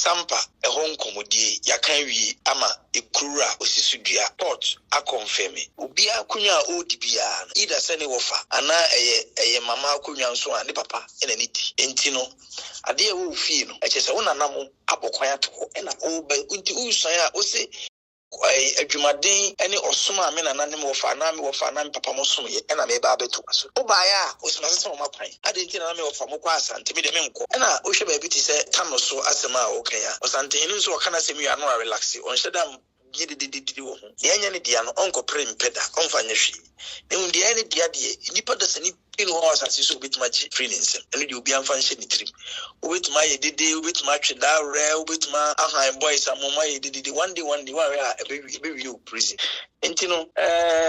Sampa a home comedy yakanwi ama ekrura osisudua port a confirm obia akunya odibia either sene wofa ana eye mama akunya nso a ne papa ena niti enti no ade a wo fie no eche se wona namo abokwan ato ena oba nti usan a o se adwumaden ene osoma me na nanem wofa na me wofa na papa mo som ye ena me ba beto aso obaya osoma se mo makwan ade nti na me wofa mo kwa asante me de me nko ena o hwe ba bi ti se Tanoso asema a okanya Asantehene nso wakana se mi ano relax on shedam yedidididi wo ho yenya ne dia no onko prem peda onfa nya hwi ne dia ne dia de nipa da sani pin ho asase so betuma ji freelance ene de obi anfa nhye ne trim obetuma yedide obetuma tweda re obetuma ahan boys amoma yedide one day wa a ebe wi prison enti no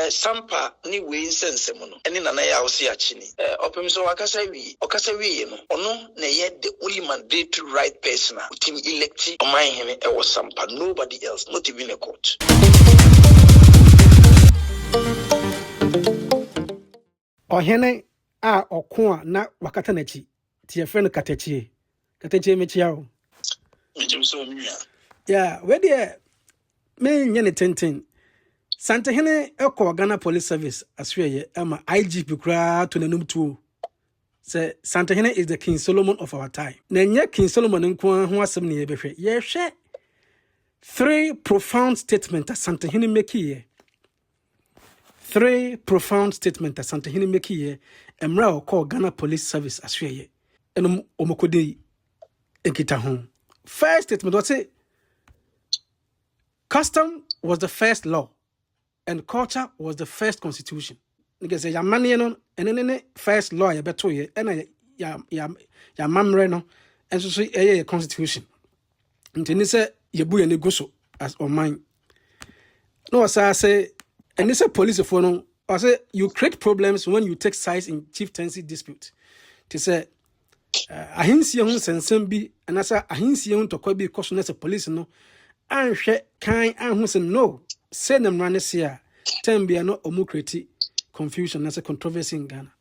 Sampa ni we nsensem no ene nana ya wo se achi ni opem so wakasa wi no ono na ye the only mandatory right person team elect Dormaahene e was Sampa, nobody else, not even a court. Ohene a okwa na wakata nachi tie friend katechie mechia o So yeah where there me nyane tenten Asantehene eko Ghana Police Service asweye ama IGP kura to nanum tuo say Asantehene is the King Solomon of our time na nya King Solomon nko ho asem ne yebehwe ye hwe 3 profound statements Asantehene make here. 3 profound statements Asantehene make here. Emra call Ghana Police Service asweye enum omokodi enkita ho. First statement was say custom was the first law and culture was the first constitution. Nigga say ya mane no enene first law ya beto ye ena ya mamre no enso so eye constitution. Ntini say yebu ye negoso as on mine. No as I say and this police for no I say you create problems when you take sides in chieftaincy dispute. To say ahinsi ehun sensem bi anasa ahinsi ehun tokwa bi koso na say police no anhwe kan anhu say no say na mrane se a tambia no omu create confusion na say controversy in Ghana.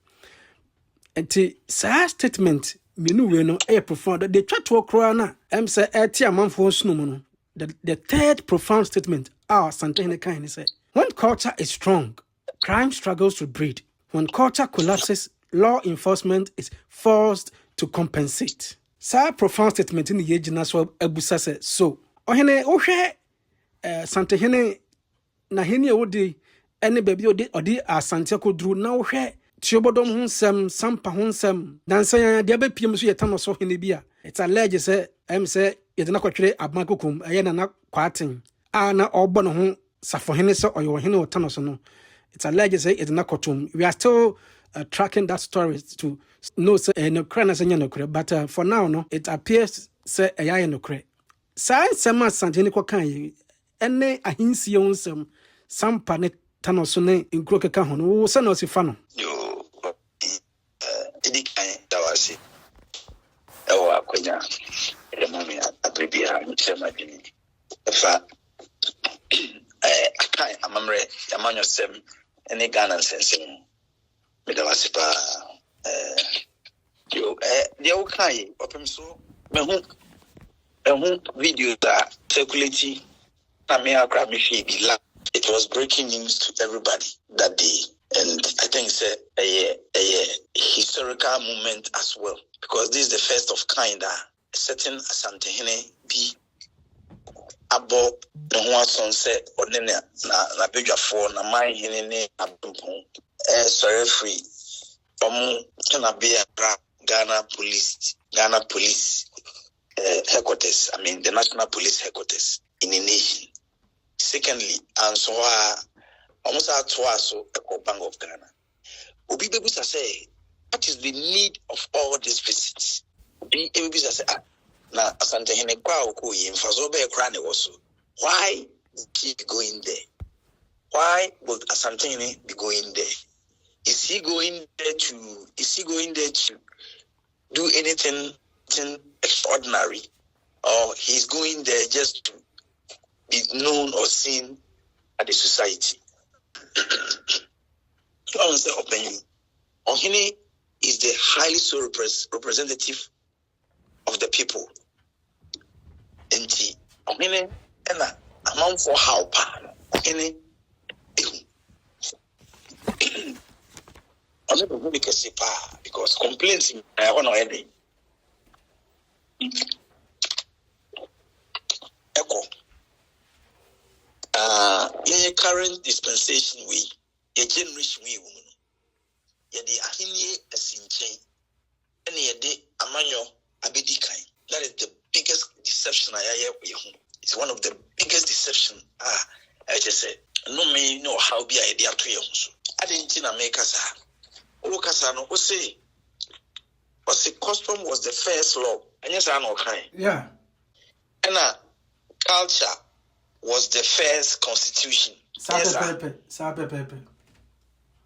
Enti sa statement menu we no e profound they try to okra na em say eti amanfo sunu mu no the third profound statement our Asantehene kind say when culture is strong crime struggles to breed. When culture collapses law enforcement is forced to compensate. Sa profound statement in the yejina so abusa say so ohene ohwe Asantehene na hene odi ene baby odi asante kodru na ohwe tiobodom hunsem Sampa hunsem dansan de abepiem so Tanoso hene bia it's alleged say em say yedena kwatwere abmakokum eye na kwaten na obo no ho safohene so oyo hene o Tanoso no it's alleged say yedena kotum we are still tracking that story to know say no krana say no kre but for now no it appears say eye no kre sa nsema Asantehene ko kan yi ene ahinsie hunsem Sampa ne Tanoso ne nkro keka ho no wo se na osifa no yo edikan dawasi ewa akonya mami abribia nchema dini fa akai amamre yamanyo sem ene Ghana sensem medawasi pa yo dia ukai opemso mehu video that circulating na me Accra me fi la. It was breaking news to everybody that day, and I think it's a historical moment as well, because this is the first of kind that certain Asantehene be abo no one sunset or na bedwa for na my hene abmpon sorry free na be Ghana police headquarters, I mean the National Police Headquarters in the nation. Secondly, and so almost at so a Bank of Ghana. Obi Bebusa say, what is the need of all these visits? Obi Bebusa say, na Asantehene kwa okoyi mfazobe ekrane woso. Why did he be going there? Why would Asantehene be going there? Is he going there to do anything extraordinary, or he's going there just to be known or seen at the society? I want to say opinion. Ohene is the highly so representative of the people. Enti, ɔhene ɛna amanfo how pa no. Ɔhene ehu. Ɔno bɛ hu ne kɛse pa because complaints hɔ na ɔyɛ den. Echo. In current dispensation we, a generation we woman. Yet the ahini asinche, and yet the amanyo abedikai. That is the biggest deception I hear. It's one of the biggest deception. I just said, no may know how be idea to you. I didn't make us. Okasano, who say, but the custom was the first law. And yes, I know kind. Yeah. And culture was the first constitution. Sabe.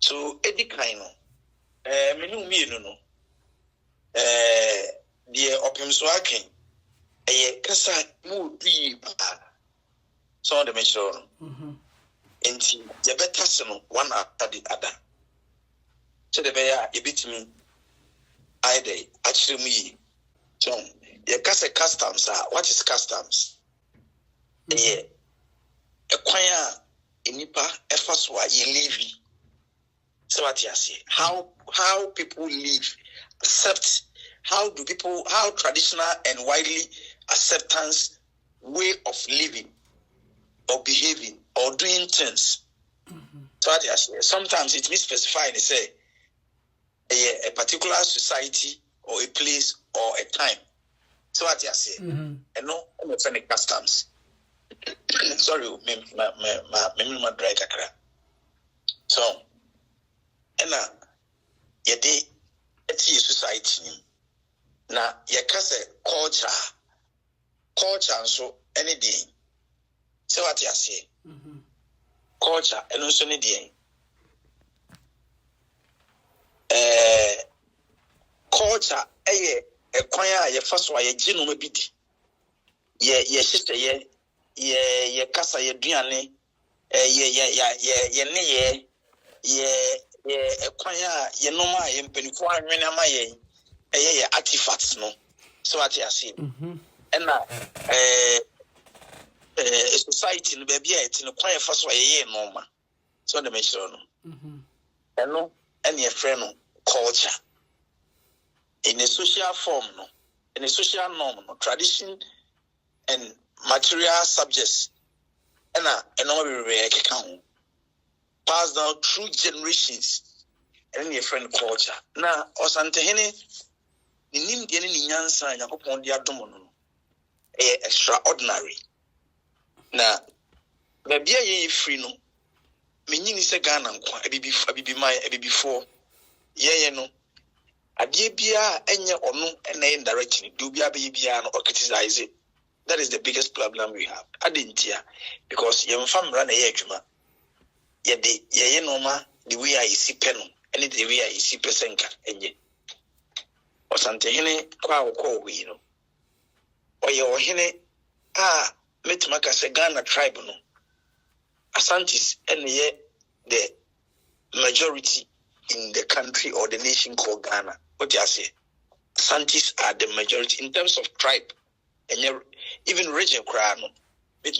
So, Eddie Kaino, Menu no, the opium swaking, a Kasa would be so the mission. And the better one after the other. So the bear, a bit me, I day, actually me. So, the Kasa customs are what is customs? Yeah, acquire a nipa efaswa ye live. So what you say? How people live, accept. How traditional and widely acceptance way of living or behaving or doing things. So what you say? Sometimes it means specified. They say a particular society or a place or a time. So what you say? And no, any customs. Sorry, my dry Accra. So, and yede eti society na yekase culture so any day. So what you say? Culture and also any day. Culture a kwanya ye first wa ye ginu mabidi. Ye sister ye kasa ye duane ye kwanya ye normal ye mpenifo anwene ama ye artifacts no so what you see and society no baby it no kwanya fa so ye normal so the mention no and your friend no culture in a social form no in a social norm no tradition and material subjects and all we can pass down through generations and your friend culture. Now, Asantehene, the name the nyansa and Yakopon dia domono extraordinary. Now, baby ye free no. Menyini se Ghana nkwa ebi before ye no adie bia enye ono na indirectly do bia be bia no criticize it. That is the biggest problem we have. Adentia because your family na ye adwuma ye normal the way I see pen and the way I see pesenka enye Asantehene kwa we no oye ohene metimaka se Ghana tribe no Asantis and the majority in the country or the nation called Ghana. What do you say? Asantis are the majority in terms of tribe, and even region Crown. They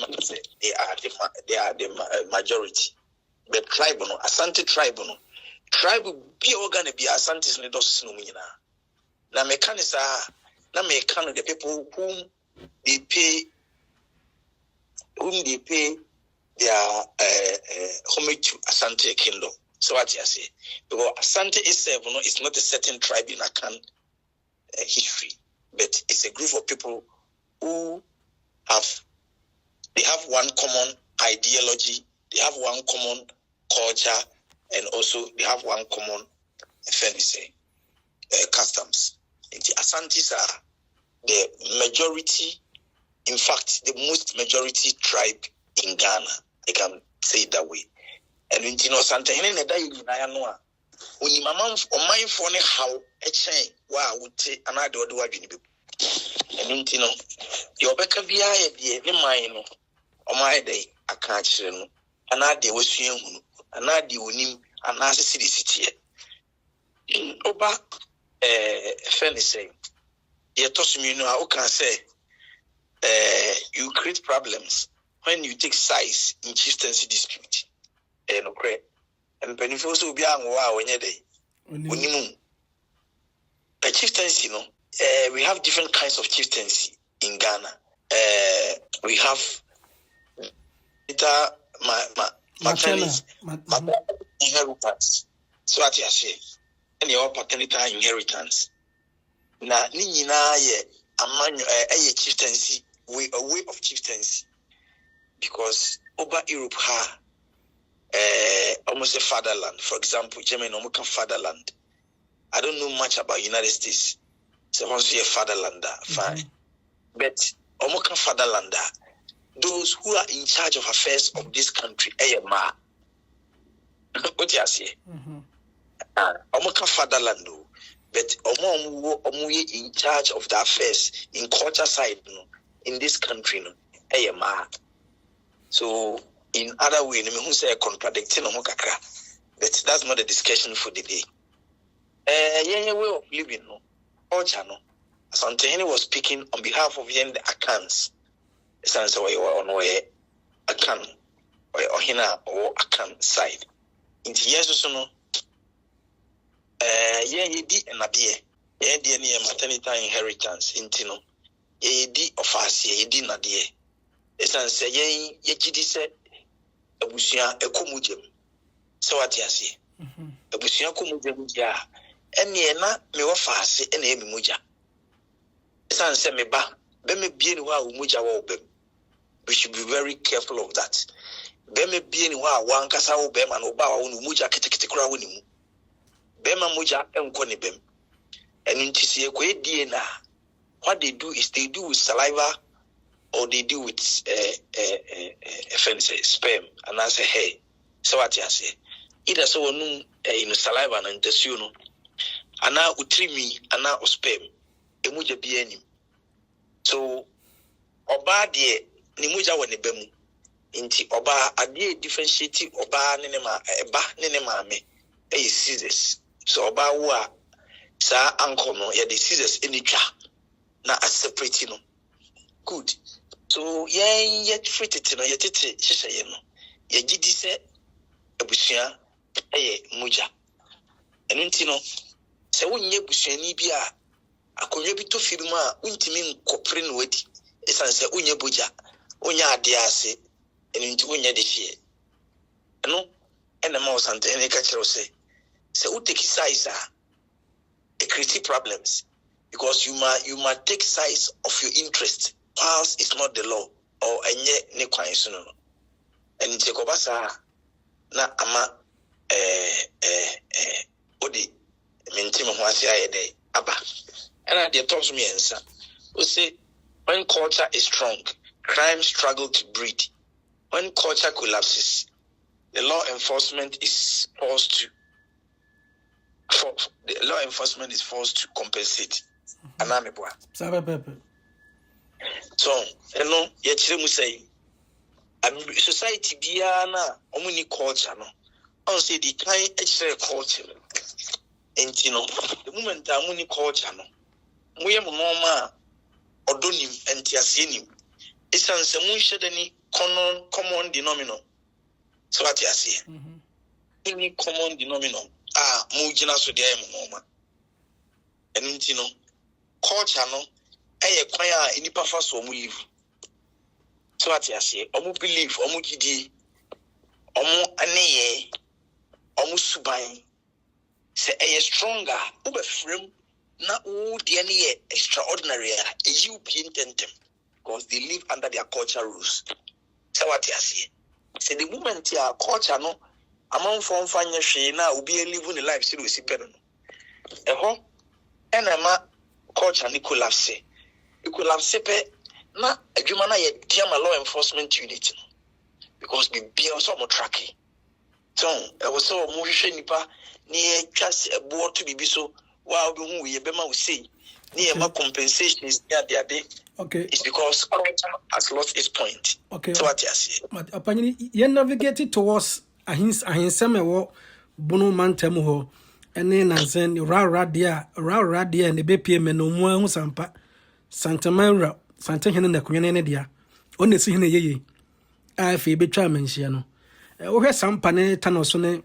are the majority. But tribe, no Asante tribe, no tribe be organ be Asantis ne dos numina. Na mekanisa na mekano the people whom they pay their homage to Asante kingdom. So what you say? Because Asante itself, it's not a certain tribe in Akan history, but it's a group of people who have one common ideology, they have one common culture, and also they have one common customs. And the Asantes are the majority, in fact, the most majority tribe in Ghana. I can say it that way. And when you know Asantehene na dai na no a oni mama o for ne how e chen wa wote anade ode wadwene be. And you know your beka bia ye de man no o mai dai aka kire no anade wasua hunu anade onim anase sidisitie. Oba feni say ye tosumi no a o kan say you create problems when you take sides in chieftaincy dispute. Okay. And benefits will be when you're there. The chieftaincy, we have different kinds of chieftaincy in Ghana. We have maternity inheritance. So what you say? And your paternity inheritance. Na ninyina ye amanyo a chieftaincy a way of chieftaincy, because over Europe almost a fatherland. For example, Germany almost fatherland. I don't know much about United States. So once a fatherlander, fine. But almost fatherlander, those who are in charge of affairs of this country, ma. What you say? Almost fatherland, but omo in charge of the affairs in culture side, in this country, ma. So in other way, who say contradicting kakra, but that's not a discussion for the day. Yeah, way of living, culture, Asantehene was speaking on behalf of the Akans. Sense where you are on where Akan or Ohina or Akan side. Into yes, no. Ye di and Nadia, ye dear near maternity inheritance, intino. Ye di of us, ye di Nadia. Essence, ye gidi said, a busia, a comujum. So what you say? A busia comujum, ya. And ye na me wa fast and ye muja. Essence, me ba, be me bien wa muja wa bem. We should be very careful of that. Beme bien wa wan kasa wo bema no ba wa no muja ketekete kura woni mu. Bema muja enko ne bem. Enu ntisi e ko edie na. What they do is they do with saliva or they do with sperm and I say hey. So what you say? Either so wonu in saliva na ntasuo no. Ana utrimi ana sperm. E muja bi anim. So oba de ni muja woni bemu. Inti oba ade differentiate oba ne ma eba ne maame e scissors. So oba wo a sa anko no ye the scissors eni twa na a separate no. Good. So ye treat it no ye tete hihye no. Ye gidi se abusua eye muja. Enu nti no se wonye busuani bi a akonwa bi to firma a untimi nkopre no wadi. Esan se wonye boja, wonya ade ase. And into unya this year. No, and the mouse and any catcher say, so who take size it creates problems because you might take size of your interest. Whilst it's not the law or any nequine and in Chekobasa na ama odi mintima huasia day abba. And I did talk me answer. We say when culture is strong, crime struggle to breed. When culture collapses, the law enforcement is forced to compensate. Anamibwa. So, yechire mu say, society biana omuni culture no. On say the kind extra culture. And the moment amuni culture no. Muye mama odonim entiasenim. Isan se mun shedani common denominator. So what you say? Any common denominator. Mujina so dia mama. And culture no eye kwan a enipa fa so mu live. So what you say? Omu believe, omu gidi, omu aneye, omu suban. Say eye stronger, ube frame na o de ane extraordinary a you tentem because they live under their culture rules. So what you say? Say the moment your culture no among from fanya she na ubi live in life still we see better. Eho enema culture ni collapse. You collapse pe na adwuma na ye diam law enforcement unit because the be also mo tracking. So e was so mo hwehwe nipa ni e twas ebo to bibi so wa obi hu we be ma we say ni e ma compensation is there there. Okay. It's because culture has lost its point. Okay. So what you say? Apanyini ye navigate towards ahinsem ewo bunu mantemu ho ene nansen ra dia ne bepie me no mu hu sampa Santehene na kunye ne dia on the scene ye. I feel betray mention. Oh, has some pane Tanoso ne.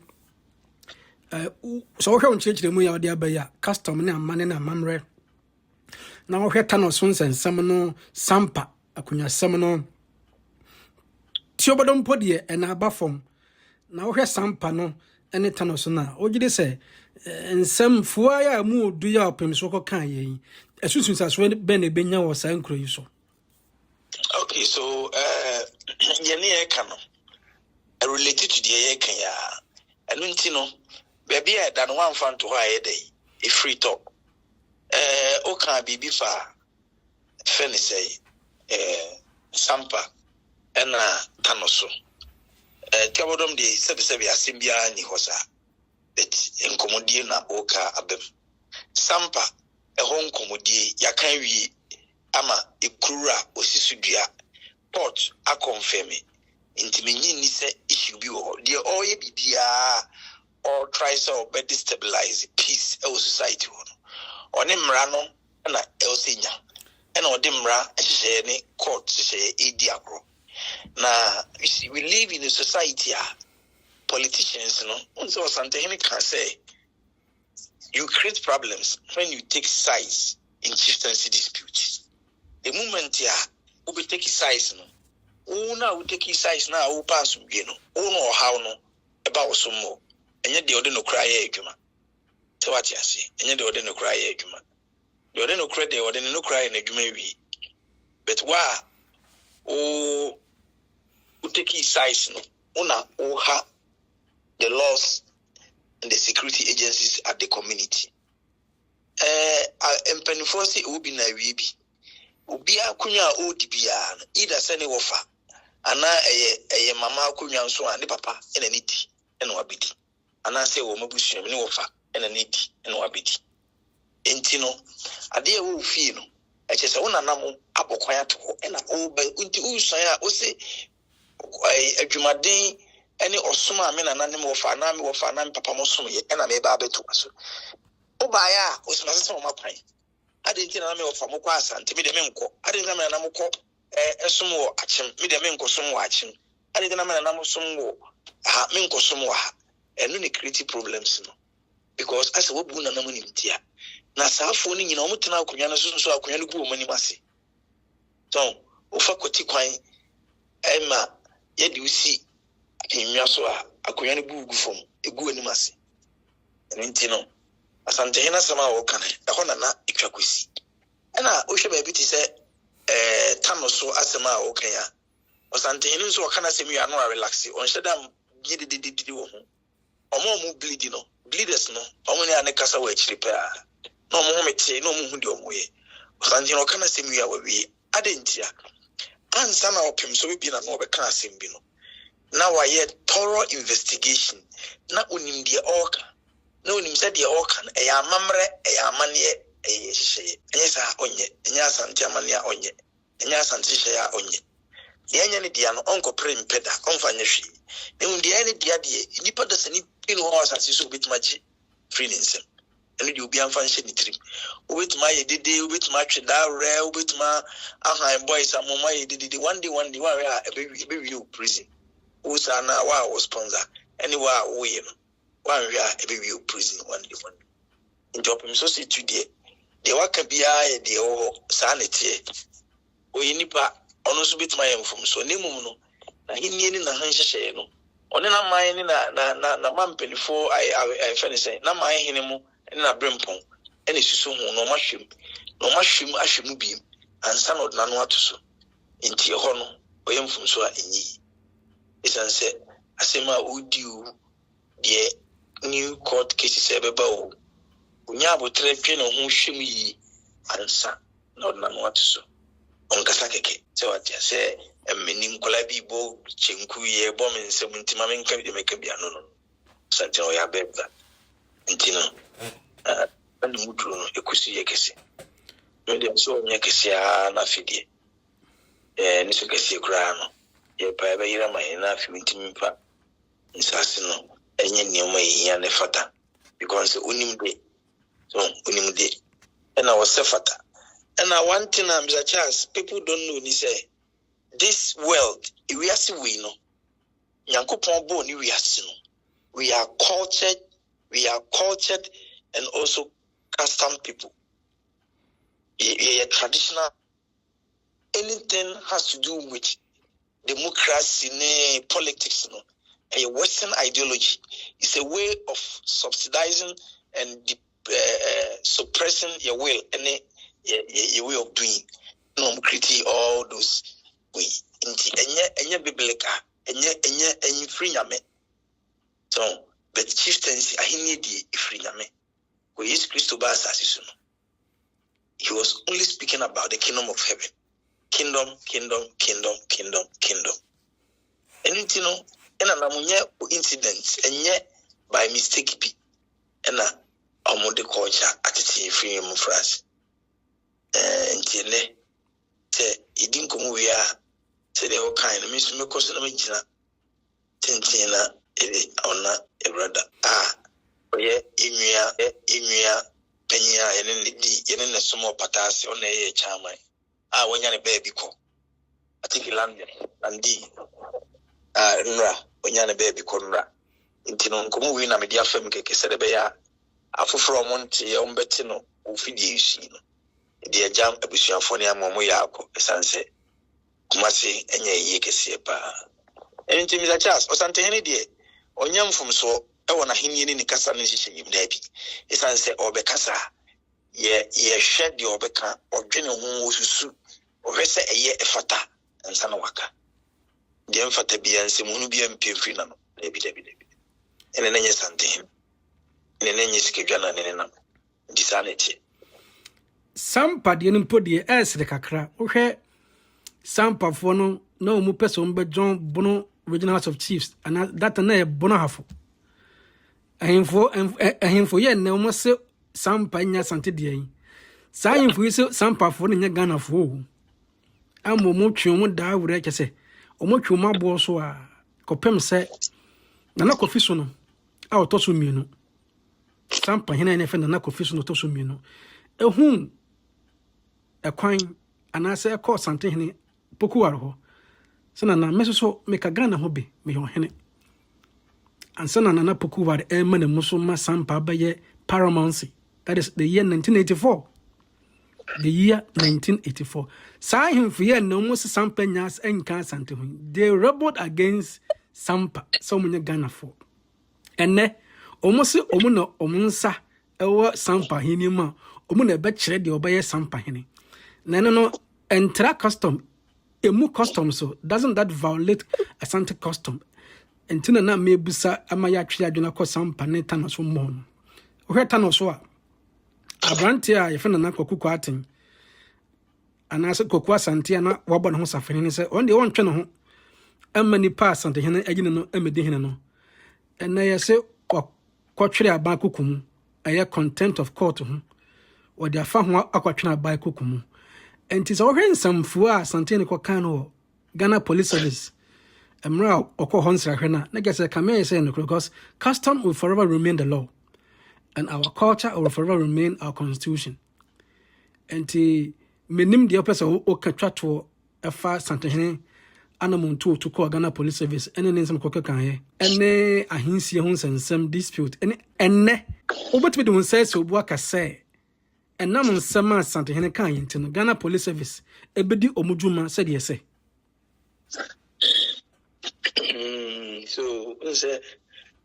So, how change the way out there by ya custom and money and mamre. Now, here Tanoso and Samano Sampa, Akunya Samano. Tiobadom podie and abafom. Now, here Sampa no, and Tanoso na. Oh, you say, and some fuaya moo do ya pim so can ye. As soon as when Benny Benya was saying, so. Okay, so, Yania Cano, related to the Kenya, and Untino, baby, I done one fun to hire day, a free talk. Oka bibi fa feni say Sampa and Tanoso. Kabodom de sebi asimbia ni hosa. Bet enkomodie na oka abem. Sampa hon komodie yakan wi ama ekura osisudua port a confirm intimenyi ni se issue bi wo de oye bibia or try so be destabilize peace e society wo. Oni mrano na elsinya and odi mra ehye ni court ehye edi agro na you see we live in a society politicians no unso Asantehene can say you create problems when you take sides in chieftaincy disputes. The moment we take sides no now we take sides now we pass you know no how no about some more and yet they no cry adwuma. So what you say? And you don't cry, Juma. You don't cry, they wouldn't no cry in a Jumevi. But why? Oh, who take his size no? Una ha the laws and the security agencies at the community. And Penfosi will be na webi. Ubia kunya odibia either send offer. Ana a mama kunya so and papa in a niti and wabiti. Ana say wo mabushi no offer. And a need and wabiti. Intino, a dear woo feel. I just own a namo, apple quiet, and a old by unti usaya, ose, a jumadin, any or summa men an animal of an army of an papa mosumi, and a baby to us. Oh, baya was my son of my pine. I didn't tell me of a moquas and Timidaminko. I didn't have an amoco, a sumo action, Midaminko some watching. I didn't have an amo some more, a minko some more, and many creative problems. Because as a woman and a tia, Nasa phoning in Omutana Kunyana so Kuyanuku Manimasi. So, Ufakoti Quine, Emma, yet you see in Yasua, a Kuyanubu from a good animasi. And Intino, Asantehene Sama Okane, a Honana, Ikrakusi. And I wish a baby to say, Tanoso Asama Okaya. Asantehene so can I say me are not relaxing, or said I'm giddy did you. Or more bleeding. Bleeders no, omuni anekasa we chiripa. No mo mete, no mo hundi omoye. Asantehene kana semi ya we adentia. Ansa na opim so bi na no be kana sembi no. Na wa ye thorough investigation. Na onim de oka. Na onim se de oka e ya mamre e ya mane e hihye. Enye sa onye, enye asante amane ya onye. Enye asante hye ya onye. Yenye ne dia no onko prem peda, onfa nye hwe. Ne undi ene dia de nipa da sani in who was as you bit much freelance. And you'll be unfunctioning trim. With my day, with my rare, with my boys, and my did one day, a baby you prison. Who's an hour was sponsor. Anywhere we one we are a baby you prison one day. In job him so say today. The work can be the old sanity. We nipa almost bit my from so nemuno. Na he na hansha no. Onena mine na mampeni for I finish na my hinemu na brempon ene susu hu no mahwem ahwemu biem ansa no na no atoso enti ho no oyemfum so a enyi esanse asema odiu de new court cases ebeba o unya abotre twe no ho hwem yi ansa no na no atoso onkasa keke se watia se emeni nkola bi bo chenku ye bo men se muntima men ka bi de meka bia no Asantehene o ya beba ntino and mudro no ekusi ye kese no dem so nya kese na fidie ni so kese kura no ye pa ba yira mai na fi ntimi pa nsase no enye nioma yi ne fata because unim de and I was fata and I want to Mr. Charles people don't know ni say this world, we are cultured and also custom people. We are traditional. Anything has to do with democracy, politics, a Western ideology. It's a way of subsidizing and suppressing your will and your way of doing. No, critique all those way. Enya biblical, enya free nyame. So, but chieftaincy ahini di free nyame. When Jesus Christ ba asasi no, he was only speaking about the kingdom of heaven. Kingdom. And you know, and an incidents, and yet by mistake be and a the culture attitude free in France. And say, it didn't come we are, say the whole kind of Miss Mikosan Tintina, honor a brother. Yeah, Imia, Penya, and in the small patas on a charmai. When you're a baby call. I think you landed, Nra, when you're a baby corner. Intinon come win a media film cake, said a bear. After from Monte, Betino, who feed you, dear jam, a bush of Fonia Momoyako, a sunset. Kumasi, and ye yekesipa. Anything is a chance, or Asantehene dear. On young from so, I want a hinian in the Casanation, you maybe. A sunset or Becassa. Ye shed your Becca or general who or Vesa a year efata and Sanawaka. The Emfata be and Simunubian Pimfina, maybe. And then Asantehene. And then Skijana and Disanity. Sampa the Nimpodi as the Accra. Okay. Sampa for no mu person but John Bono, Regional House of Chiefs, and that an air Bonahafo. A him for ye no more say Sampa in Asantehene. Sign for you Sampa for in your gun of woe. I'm much you won't die with say. O much you my boss or Copem say, Nana Cofisono. I'll toss with me no. Sampa hina and friend Nana Cofisono toss with me no. A whom a coin and I say a course Asantehene Pokuaro. Sanana Meso make a gun hobby, me your henny. And Sanana Pokuar, Eman and Musuma Sampa by ye paramountcy. That is the year 1984. The year 1984. Saw him for year no more Sampa Nyas and Asantehene. They rebelled against Sampa, so many Ghana for. And ne, almost Omuno Omunsa, our Sampa Hinima, Omuna betched the obey Sampa Hini. No, entra custom, emu custom so, doesn't that violate Asante custom? And Tina me busa amaya tria junako Sampa ne Tanoso mon. Where Tanoso? Abrantia, your friend and Uncle Kuatin. And I said, Coqua Santiana, Wabon Hosa Fenny said, on the one channel, and many pass Asantehene, Egino, Emedino. And I say, or Quatria Bakukum, I have contempt of court to him, or their farm Aquatrina by Kukumu. And 'tis already some Fua Asantehene Kokano, Ghana Police Service, and Mra or Kohonsra Hena, Negas a Kamei say, because custom will forever remain the law. And our culture will forever remain our constitution. And the minim the oppressor who catch a fast Asantehene animal to call Ghana Police Service, and then some cocker can hear. And ne a hinsi hones and some dispute. And ne, what we don't say so, what I say. And now on Sama Asantehene can into Ghana Police Service. Ebedi Omujuma said yes. So,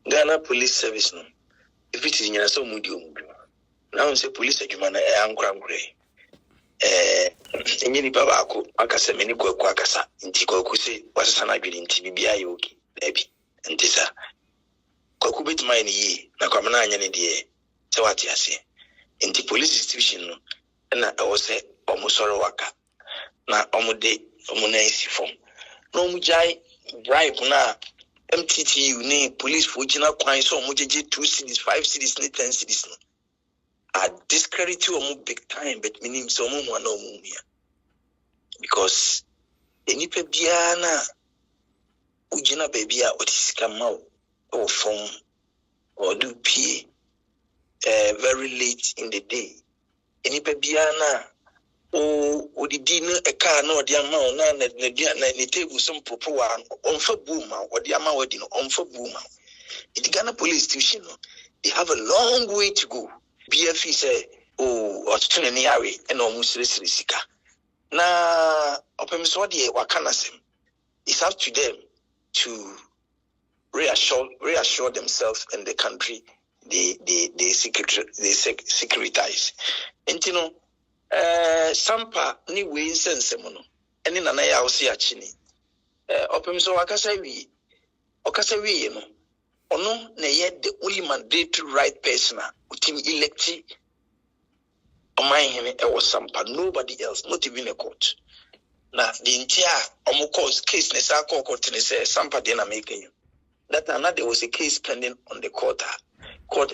Ghana Police Service. No. If it is in so mudu, now say police agumana ankram grey. Any babako, Akasa many quackasa, in Tikokusi, was an idea in TBI yoki, baby, and Tisa. Kokubit mine ye, Nakamana and ye, so what you say. In the police institution, and I was say, almost waka. Na omude, omunesi form. No mujai, bribe na. MTTU name police for Jina Quine so much 2 cities, 5 cities, 10 cities. I discredit you a big time, but meaning so no mumia. Because any pebiana Ujina baby out what is come out or from or do pay very late in the day. Any pebiana o didi no e car no odi ama o na na table some proper one on for boom odi ama wadi no on for boom. In the Ghana police station, they have a long way to go. BFE say, oh, or to any area and almost sika. Na opemswadi wakanasem. It's up to them to reassure themselves and the country they securitize. And you know, Sampa ni way sense mono. Any nana ya osi achini. Opemso wakasa we you know. Ono na yet the only mandatory right person who elected Dormaahene was Sampa, nobody else, not even a court. Now the entire case nesa court says Sampa didn't make you. That another there was a case pending on the court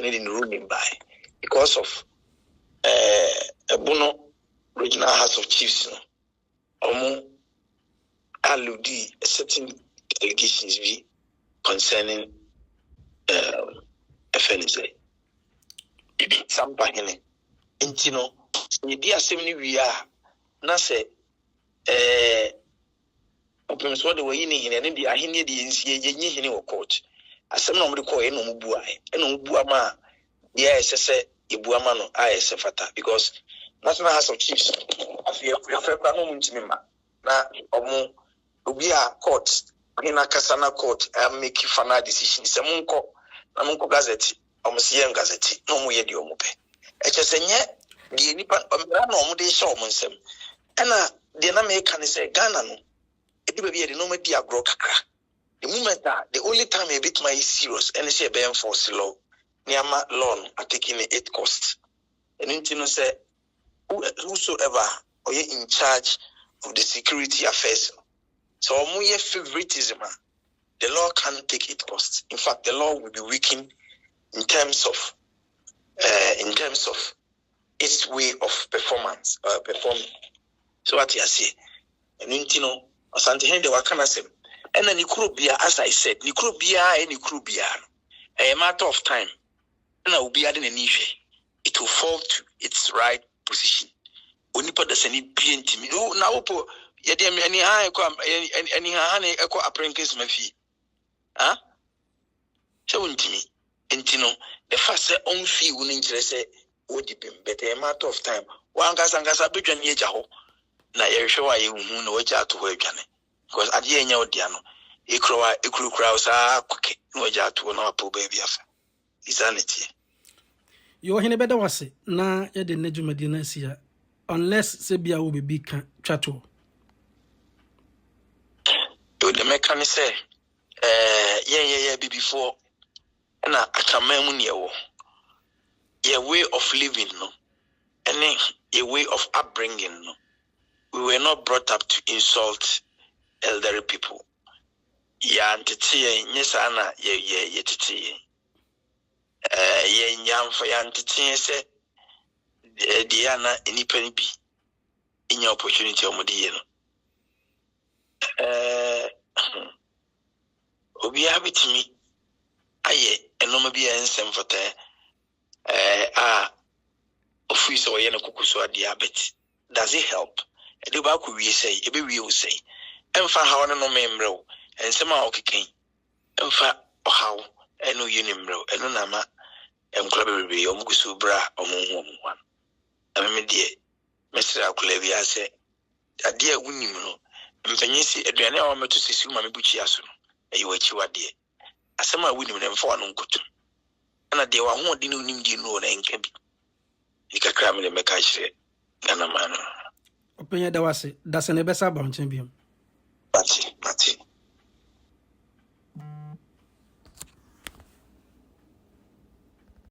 needing ruling by because of a Bono regional House of Chiefs alluded certain allegations be concerning FNZ. Sampahene. Intino, ni dia semni wia na se opemso de wayini hine ne dia ahene de nsie yenyi hine wo court. Asem na omde ko e no mbu ai. E no mbu ama dia esese ibu ama no ai fata because National House of Chiefs afia kwa no muntimima na omu obi a court in a Kasana court make final decision. Semunko, Namunko Gazette, Omusian Gazette, no more yet your mope. HSN, the Nipan no de show Monsem. And the American say Ghana no. It will be a no media grokakra. The moment that the only time a bit my serious and say Ben force law, Niama loan are taking it cost. And Intino say whosoever or in charge of the security affairs. So your favoritism, the law can't take it cost. In fact, the law will be weakened in terms of its way of performance, performing. So what you say, and you know, Asantehene de wakanasem, and then Nikrobia, as I said, Nikrobia, a matter of time, and I will be adding an issue. It will fall to its right position. Only put the same PNT. Oh, now yet any high any echo apprentice mafi. Huh? So intino the first on fee will interest would depend better a matter of time. One gasa bijan yejaho. Na show I who know to work because at the end of Diano, a crowds are quick, no to an apple baby after. Insanity. You are in a better was it na ya de Nedjumadinasia unless Sebia will be big chatto. The mechanic say, before, and I can memory your way of living, no, and a way of upbringing, no. We were not brought up to insult elderly people. Ya antiti, yes, Anna, ye titi. Ye yam for ya antiti, say, Diana, any penny be in your opportunity, Omodiano. Obi habit me. Aye, and no be an semfate. Office or Yana Kukuso diabetes. Does it help? The back we say, a baby will say, and for how no member, and somehow kicking, and for how, and no unimro, and no nama, and clubbery, or Mugusu bra, or one. I mean, dear, Mr. Alclavia said, a dear winimro. Mfanyisi aduane a wameto sisi ma mebuchi aso no eyi wachi wade asema wuni ne mfa wano nkoto na de wa ho de no nim di no na enka bi ikakra me meka hire Ghana man openya da wase da se ne besa ba nchen biam bati